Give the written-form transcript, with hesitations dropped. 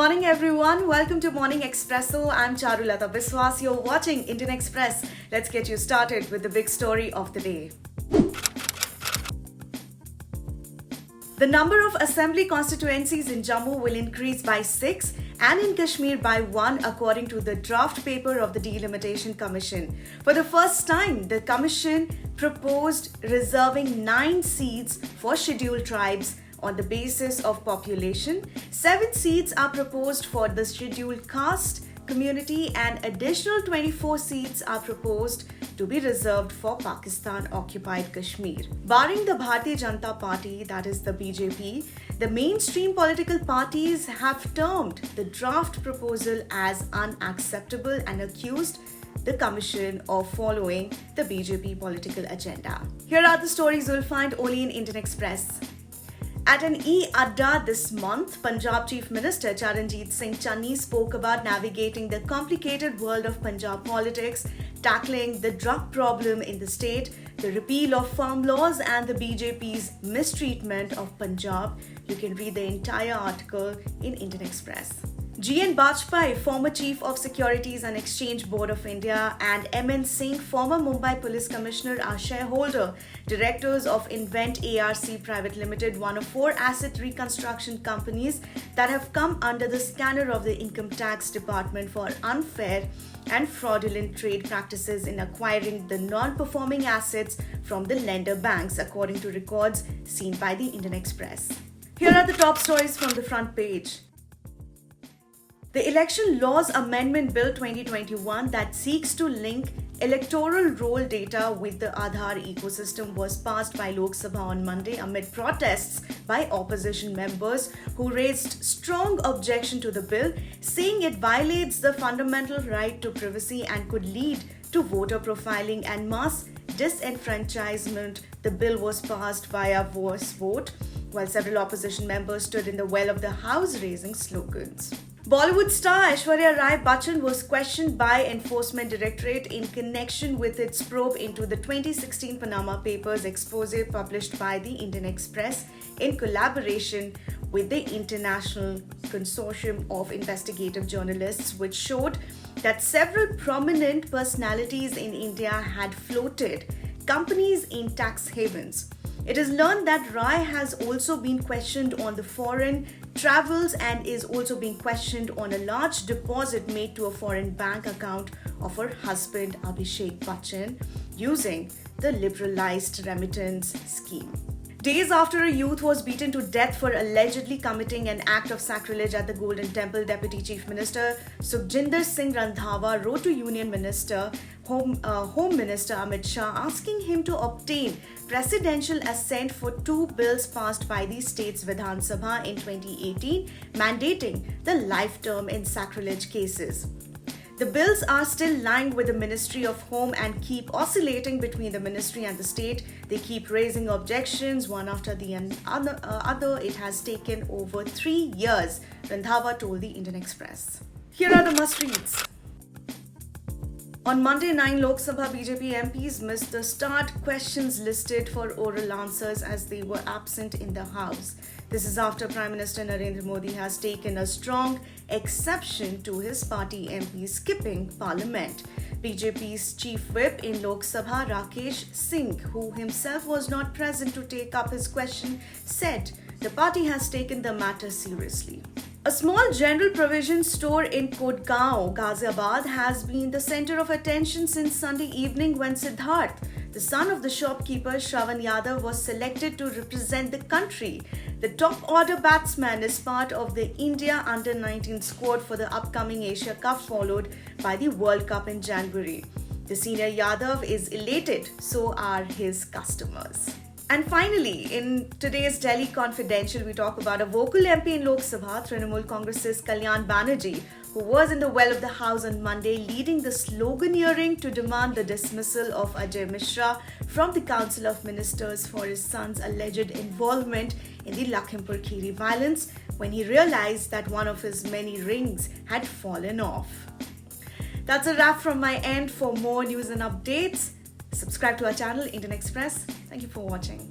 morning, everyone. Welcome to Morning Expresso. I'm Charulata Biswas. You're watching Indian Express. Let's get you started with the big story of the day. The number of assembly constituencies in Jammu will increase by 6 and in Kashmir by 1 according to the draft paper of the Delimitation Commission. For the first time, the Commission proposed reserving 9 seats for scheduled tribes on the basis of population. 7 seats are proposed for the scheduled caste community and additional 24 seats are proposed to be reserved for Pakistan-occupied Kashmir. Barring the Bharatiya Janata Party, that is the BJP, the mainstream political parties have termed the draft proposal as unacceptable and accused the Commission of following the BJP political agenda. Here are the stories you'll find only in Indian Express. At an E-Adda this month, Punjab Chief Minister Charanjit Singh Channi spoke about navigating the complicated world of Punjab politics, tackling the drug problem in the state, the repeal of farm laws and the BJP's mistreatment of Punjab. You can read the entire article in Indian Express. G.N. Bajpai, former Chief of Securities and Exchange Board of India, and M.N. Singh, former Mumbai Police Commissioner, are shareholder directors of Invent ARC Private Limited, one of 4 asset reconstruction companies that have come under the scanner of the Income Tax Department for unfair and fraudulent trade practices in acquiring the non-performing assets from the lender banks, according to records seen by the Indian Express. Here are the top stories from the front page. The Election Laws Amendment Bill 2021 that seeks to link electoral roll data with the Aadhaar ecosystem was passed by Lok Sabha on Monday amid protests by opposition members who raised strong objection to the bill, saying it violates the fundamental right to privacy and could lead to voter profiling and mass disenfranchisement. The bill was passed via voice vote, while several opposition members stood in the well of the House raising slogans. Bollywood star Aishwarya Rai Bachchan was questioned by Enforcement Directorate in connection with its probe into the 2016 Panama Papers expose published by the Indian Express in collaboration with the International Consortium of Investigative Journalists, which showed that several prominent personalities in India had floated companies in tax havens. It is learned that Rai has also been questioned on the foreign travels and is also being questioned on a large deposit made to a foreign bank account of her husband Abhishek Bachchan using the liberalized remittance scheme. Days after a youth was beaten to death for allegedly committing an act of sacrilege at the Golden Temple, Deputy Chief Minister Sukhjinder Singh Randhawa wrote to Union Minister, Home Minister Amit Shah, asking him to obtain presidential assent for 2 bills passed by the state's Vidhan Sabha in 2018, mandating the life term in sacrilege cases. The bills are still lying with the Ministry of Home and keep oscillating between the ministry and the state. They keep raising objections one after the other. It has taken over 3 years, Randhawa told the Indian Express. Here are the must-reads. On Monday, 9 Lok Sabha BJP MPs missed the start questions listed for oral answers as they were absent in the House. This is after Prime Minister Narendra Modi has taken a strong exception to his party MPs skipping Parliament. BJP's chief whip in Lok Sabha, Rakesh Singh, who himself was not present to take up his question, said the party has taken the matter seriously. A small general provision store in Kodgaon, Ghaziabad, has been the center of attention since Sunday evening when Siddharth, the son of the shopkeeper Shravan Yadav, was selected to represent the country. The top-order batsman is part of the India Under-19 squad for the upcoming Asia Cup, followed by the World Cup in January. The senior Yadav is elated, so are his customers. And finally, in today's Delhi Confidential, we talk about a vocal MP in Lok Sabha, Trinamool Congress's Kalyan Banerjee, who was in the well of the House on Monday, leading the sloganeering to demand the dismissal of Ajay Mishra from the Council of Ministers for his son's alleged involvement in the Lakhimpur Kheri violence when he realized that one of his many rings had fallen off. That's a wrap from my end. For more news and updates, subscribe to our channel, Indian Express. Thank you for watching.